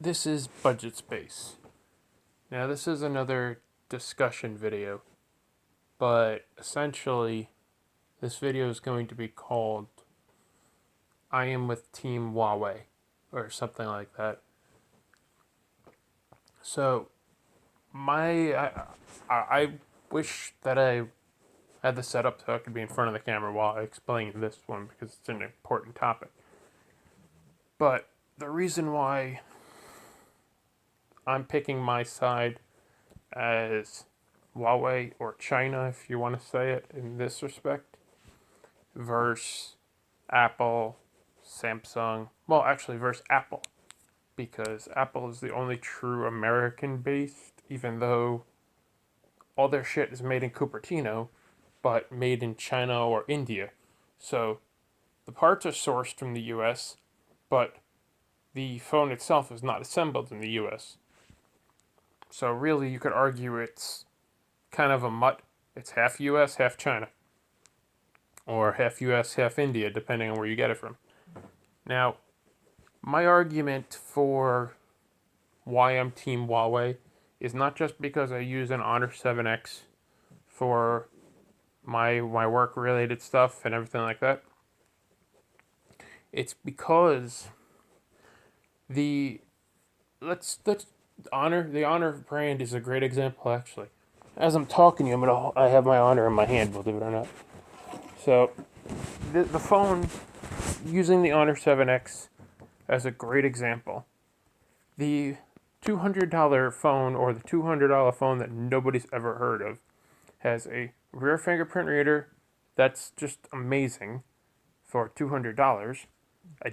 This is Budget Space. Now, this is another discussion video, but essentially, this video is going to be called I Am with Team Huawei, or something like that. So, I wish that I had this set up so I could be in front of the camera while I explain this one because it's an important topic. But the reason why I'm picking my side as Huawei or China, if you want to say it in this respect, versus Apple, Samsung. Well, actually, versus Apple, because Apple is the only true American based, even though all their shit is made in Cupertino, but made in China or India. So the parts are sourced from the US, but the phone itself is not assembled in the US. So really, you could argue it's kind of a mutt. It's half US, half China, or half US, half India, depending on where you get it from. Now, my argument for why I'm Team Huawei is not just because I use an Honor 7X for my work related stuff and everything like that. It's because the let's the Honor brand is a great example actually. As I'm talking to you, I have my Honor in my hand, believe it or not. So the phone, using the Honor 7X as a great example. The $200 phone, or the $200 phone that nobody's ever heard of, has a rear fingerprint reader that's just amazing for $200. A,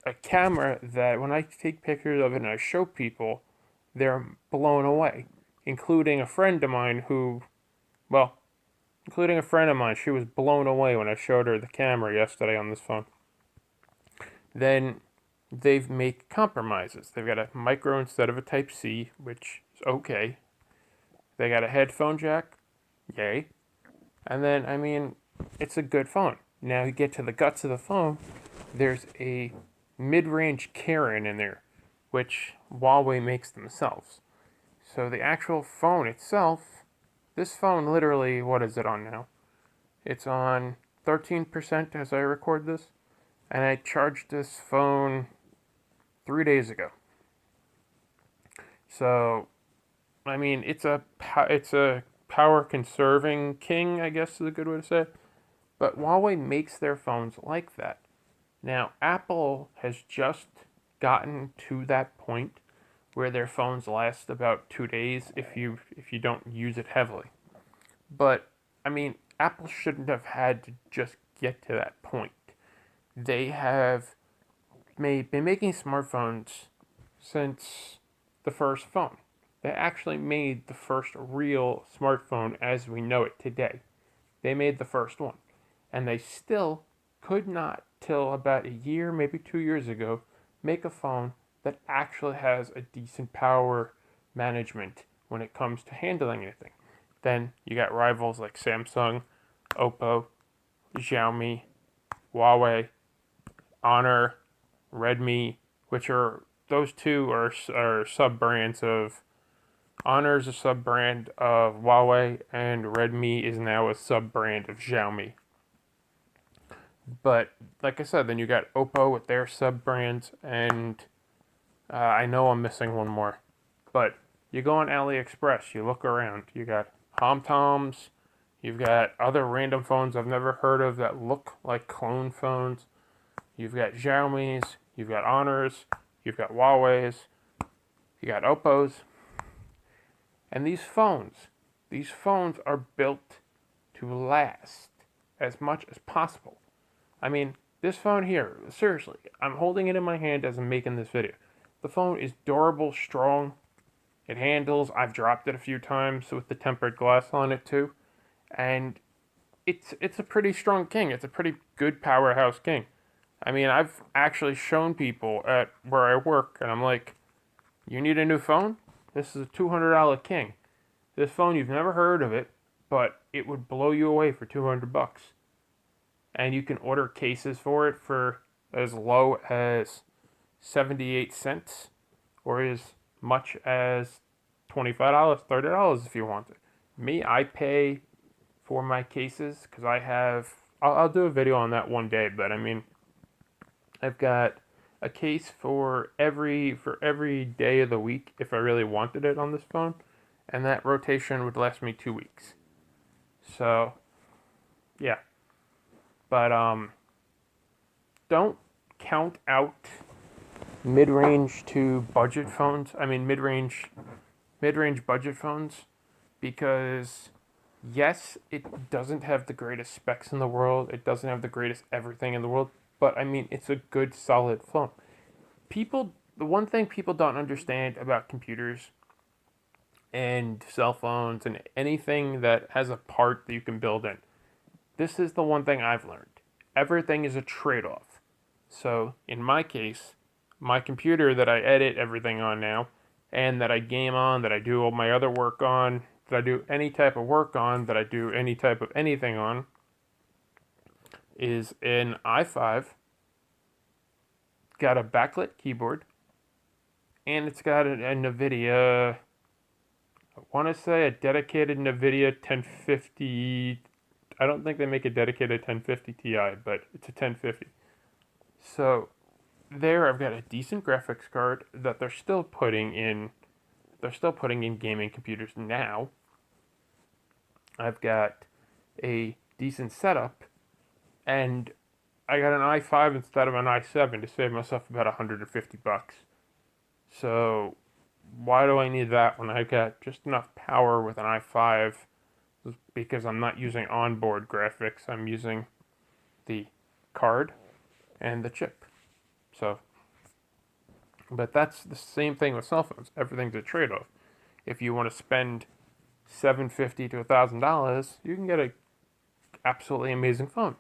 a camera that when I take pictures of it and I show people, they're blown away, including a friend of mine well, including a friend of mine, she was blown away when I showed her the camera yesterday on this phone. Then they've made compromises. They've got a micro instead of a Type C, which is okay. They got a headphone jack, yay. And then, it's a good phone. Now you get to the guts of the phone, there's a mid-range Karen in there, which Huawei makes themselves. So the actual phone itself, this phone literally, what is it on now? It's on 13% as I record this, and I charged this phone 3 days ago. So, it's a power conserving king, I guess is a good way to say it. But Huawei makes their phones like that. Now, Apple has just gotten to that point where their phones last about 2 days if you don't use it heavily. But Apple shouldn't have had to just get to that point. They have been making smartphones since the first phone. They actually made the first real smartphone as we know it today. They made the first one. And they still could not, till about a year, maybe 2 years ago, make a phone that actually has a decent power management when it comes to handling anything. Then you got rivals like Samsung, Oppo, Xiaomi, Huawei, Honor, Redmi, which are those two are sub brands of Honor is a sub brand of Huawei, and Redmi is now a sub brand of Xiaomi. But like I said, then you got Oppo with their sub brands, and I know I'm missing one more. But you go on AliExpress, you look around, you got HomToms, you've got other random phones I've never heard of that look like clone phones. You've got Xiaomi's, you've got Honors, you've got Huawei's, you got Oppo's. And these phones are built to last as much as possible. This phone here, seriously, I'm holding it in my hand as I'm making this video. The phone is durable, strong. It handles. I've dropped it a few times with the tempered glass on it too. And it's a pretty strong king. It's a pretty good powerhouse king. I've actually shown people at where I work, and I'm like, you need a new phone? This is a $200 king. This phone, you've never heard of it, but it would blow you away for $200. And you can order cases for it for as low as 78 cents or as much as $25, $30 if you want it. Me, I pay for my cases because I have. I'll do a video on that one day, but I mean, I've got a case for every day of the week if I really wanted it on this phone, and that rotation would last me 2 weeks. So, yeah, but don't count out mid-range to budget phones. I mean, mid-range budget phones, because yes, it doesn't have the greatest specs in the world. It doesn't have the greatest everything in the world, but I mean, it's a good, solid phone. The one thing people don't understand about computers and cell phones and anything that has a part that you can build in, this is the one thing I've learned. Everything is a trade off. So, in my case, my computer that I edit everything on now, and that I game on, that I do all my other work on, that I do any type of work on, that I do any type of anything on, is an i5, got a backlit keyboard, and it's got a NVIDIA, I want to say a dedicated NVIDIA 1050. I don't think they make a dedicated 1050 Ti, but it's a 1050. So there I've got a decent graphics card that they're still putting in gaming computers now. I've got a decent setup, and I got an i5 instead of an i7 to save myself about $150. So why do I need that when I've got just enough power with an i5? Because I'm not using onboard graphics, I'm using the card and the chip. So, but that's the same thing with cell phones. Everything's a trade-off. If you want to spend $750 to $1,000, you can get a absolutely amazing phone.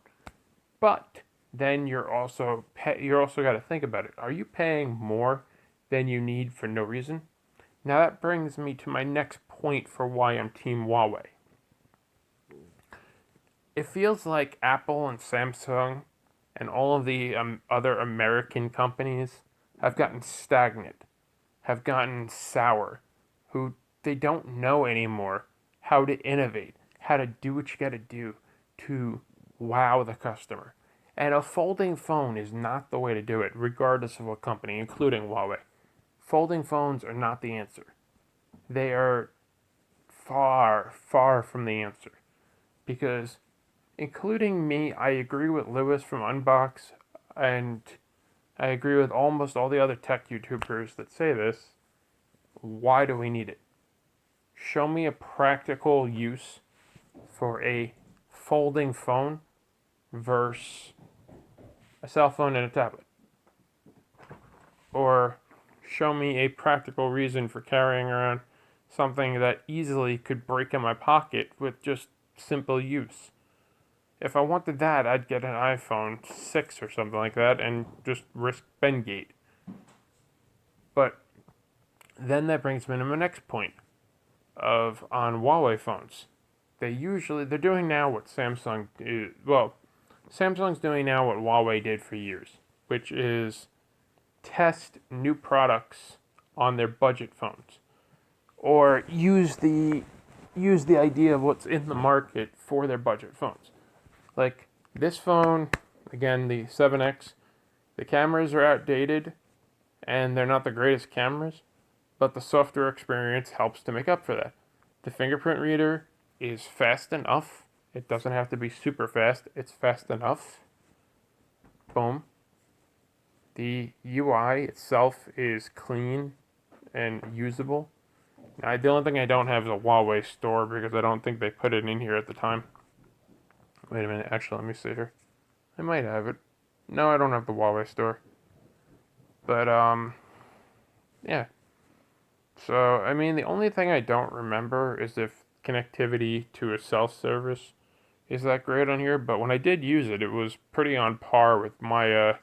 But then you're also got to think about it. Are you paying more than you need for no reason? Now that brings me to my next point for why I'm Team Huawei. It feels like Apple and Samsung and all of the other American companies have gotten stagnant, have gotten sour, who they don't know anymore how to innovate, how to do what you got to do to wow the customer. And a folding phone is not the way to do it, regardless of what company, including Huawei. Folding phones are not the answer. They are far, far from the answer. Because, including me, I agree with Lewis from Unbox, and I agree with almost all the other tech YouTubers that say this. Why do we need it? Show me a practical use for a folding phone versus a cell phone and a tablet. Or show me a practical reason for carrying around something that easily could break in my pocket with just simple use. If I wanted that, I'd get an iPhone 6 or something like that and just risk Bengate. But then that brings me to my next point on Huawei phones. They're doing now what Samsung is, well, Samsung's doing now what Huawei did for years, which is test new products on their budget phones, or use the idea of what's in the market for their budget phones. Like this phone, again, the 7X, the cameras are outdated and they're not the greatest cameras, but the software experience helps to make up for that. The fingerprint reader is fast enough. It doesn't have to be super fast, it's fast enough. Boom. The UI itself is clean and usable. The only thing I don't have is a Huawei store because I don't think they put it in here at the time. Wait a minute, actually, let me see here. I might have it. No, I don't have the Huawei store. But, yeah. So, I mean, the only thing I don't remember is if connectivity to a self-service is that great on here. But when I did use it, it was pretty on par with my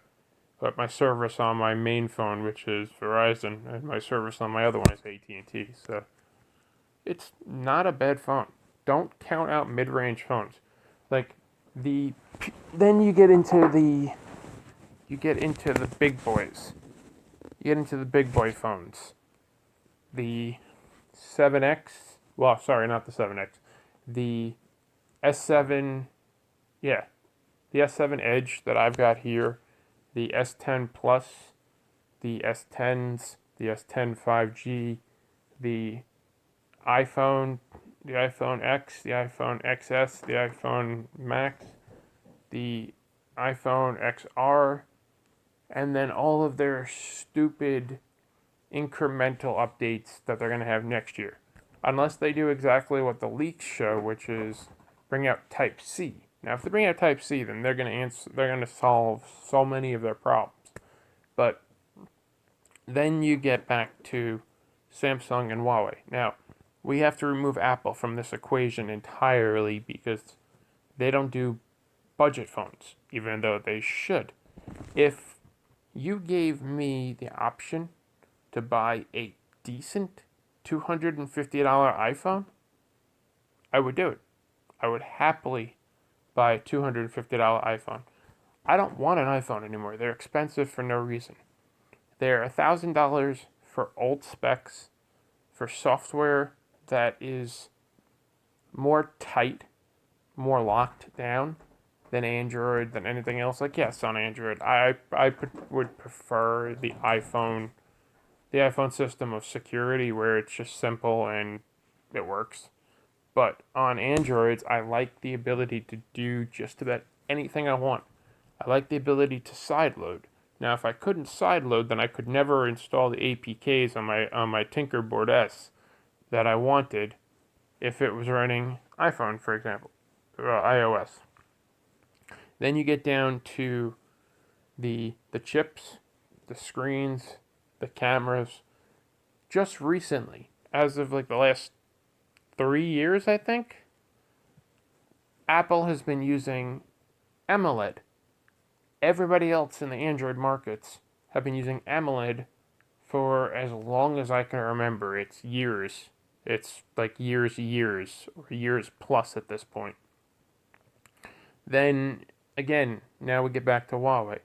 service on my main phone, which is Verizon, and my service on my other one is AT&T. So, it's not a bad phone. Don't count out mid-range phones. Like then you get into the big boys. You get into the big boy phones. The 7X, well, sorry, not the 7X. The S7, yeah, the S7 Edge that I've got here, the S10 Plus, the S10s, the S10 5G, the iPhone, the iPhone X, the iPhone XS, the iPhone Max, the iPhone XR, and then all of their stupid incremental updates that they're going to have next year. Unless they do exactly what the leaks show, which is bring out Type C. Now, if they bring out Type C, then they're going to solve so many of their problems. But then you get back to Samsung and Huawei. Now, we have to remove Apple from this equation entirely because they don't do budget phones, even though they should. If you gave me the option to buy a decent $250 iPhone, I would do it. I would happily buy a $250 iPhone. I don't want an iPhone anymore. They're expensive for no reason. They're $1,000 for old specs, for software that is more tight, more locked down than Android, than anything else. Like, yes, on Android, I would prefer the iPhone system of security where it's just simple and it works. But on Androids, I like the ability to do just about anything I want. I like the ability to sideload. Now, if I couldn't sideload, then I could never install the APKs on my Tinkerboard S that I wanted if it was running iPhone, for example, or iOS. Then you get down to the chips, the screens, the cameras. Just recently, as of like the last 3 years, I think, Apple has been using AMOLED. Everybody else in the Android markets have been using AMOLED for as long as I can remember. It's years. It's like years, or years plus at this point. Then, again, now we get back to Huawei.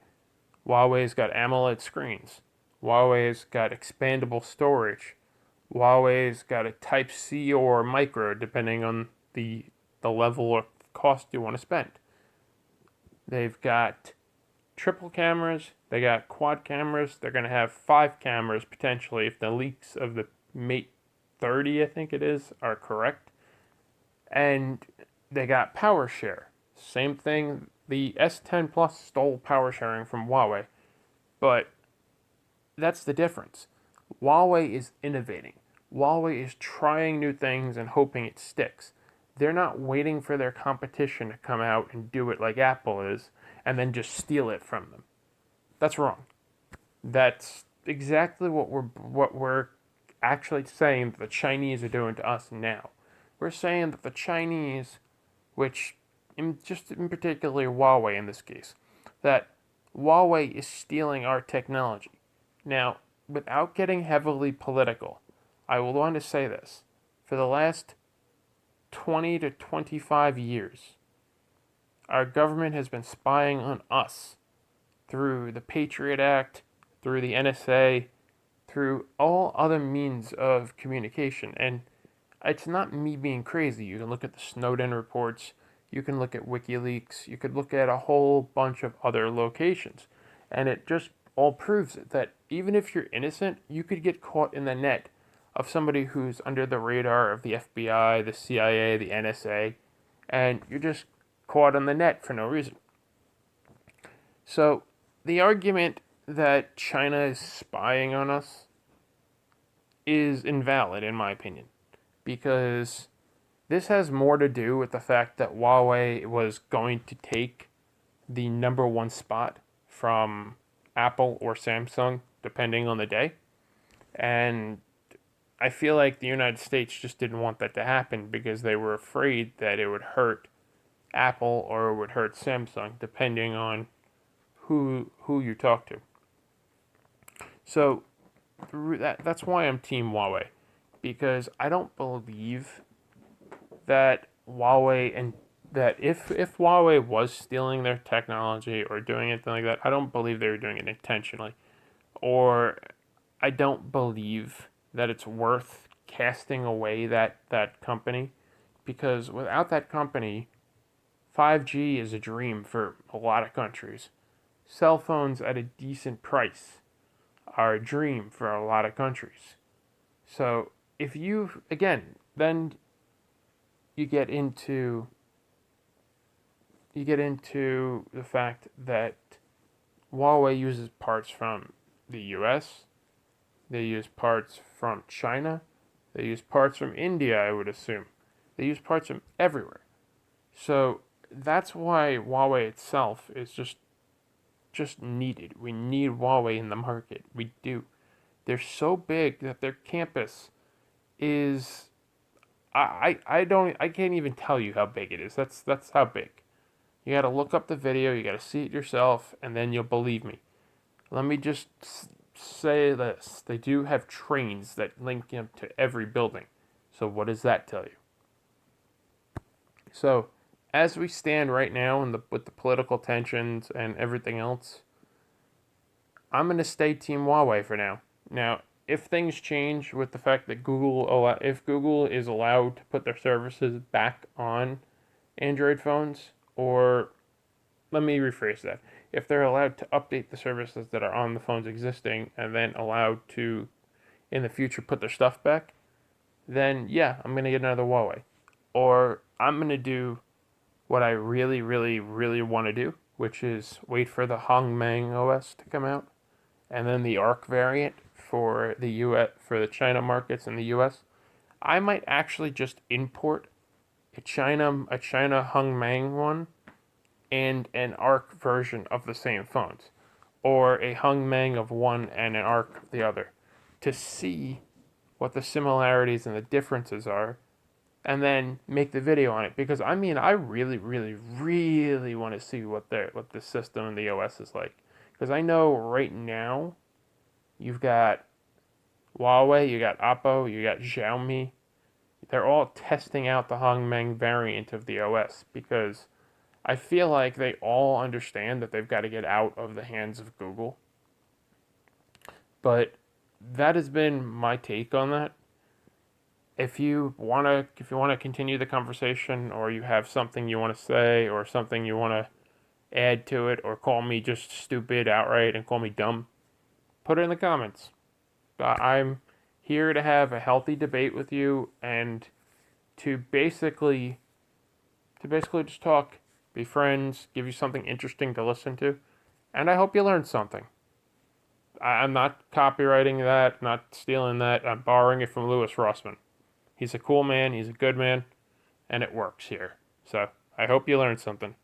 Huawei's got AMOLED screens. Huawei's got expandable storage. Huawei's got a Type C or micro, depending on the level of cost you want to spend. They've got triple cameras. They got quad cameras. They're going to have 5 cameras potentially if the leaks of the Mate 30, I think it is, are correct. And they got power share. Same thing. The S10 Plus stole power sharing from Huawei, but that's the difference. Huawei is innovating. Huawei is trying new things and hoping it sticks. They're not waiting for their competition to come out and do it like Apple is and then just steal it from them. That's wrong. That's exactly what we're actually saying that the Chinese are doing to us now. We're saying that the Chinese, which in particular Huawei in this case, that Huawei is stealing our technology. Now, without getting heavily political, I will want to say this. For the last 20 to 25 years, our government has been spying on us through the Patriot Act, through the NSA, through all other means of communication. And it's not me being crazy. You can look at the Snowden reports, you can look at WikiLeaks, you could look at a whole bunch of other locations. And it just all proves it, that even if you're innocent, you could get caught in the net of somebody who's under the radar of the FBI, the CIA, the NSA, and you're just caught on the net for no reason. So the argument that China is spying on us is invalid, in my opinion, because this has more to do with the fact that Huawei was going to take the number one spot from Apple or Samsung, depending on the day. And I feel like the United States just didn't want that to happen because they were afraid that it would hurt Apple or it would hurt Samsung, depending on who you talk to. So that's why I'm Team Huawei, because I don't believe that if Huawei was stealing their technology or doing anything like that, I don't believe they were doing it intentionally, or I don't believe that it's worth casting away that company, because without that company, 5G is a dream for a lot of countries. Cell phones at a decent price are a dream for a lot of countries. So if you, again, then you get into the fact that Huawei uses parts from the US, they use parts from China, they use parts from India, I would assume. They use parts from everywhere. So that's why Huawei itself is just needed. We need Huawei in the market. We do. They're so big that their campus is I can't even tell you how big it is. That's how big. You got to look up the video, you got to see it yourself, and then you'll believe me. Let me just say this. They do have trains that link up to every building. So what does that tell you? So, as we stand right now with the political tensions and everything else, I'm going to stay Team Huawei for now. Now, if things change with the fact that if Google is allowed to put their services back on Android phones, or let me rephrase that. If they're allowed to update the services that are on the phones existing and then allowed to, in the future, put their stuff back, then yeah, I'm going to get another Huawei. Or I'm going to do what I really, really, really want to do, which is wait for the Hongmeng OS to come out, and then the Arc variant for the US, for the China markets in the US. I might actually just import a China Hongmeng one and an Arc version of the same phones, or a Hongmeng of one and an Arc of the other, to see what the similarities and the differences are, and then make the video on it. Because I mean, I really, really, really want to see what the system and the OS is like. Because I know right now, you've got Huawei, you got Oppo, you got Xiaomi. They're all testing out the Hongmeng variant of the OS, because I feel like they all understand that they've got to get out of the hands of Google. But that has been my take on that. If you wanna continue the conversation, or you have something you want to say, or something you want to add to it, or call me just stupid outright and call me dumb, put it in the comments. I'm here to have a healthy debate with you, and to basically just talk, be friends, give you something interesting to listen to, and I hope you learned something. I'm not copywriting that, not stealing that. I'm borrowing it from Louis Rossman. He's a cool man, he's a good man, and it works here. So I hope you learned something.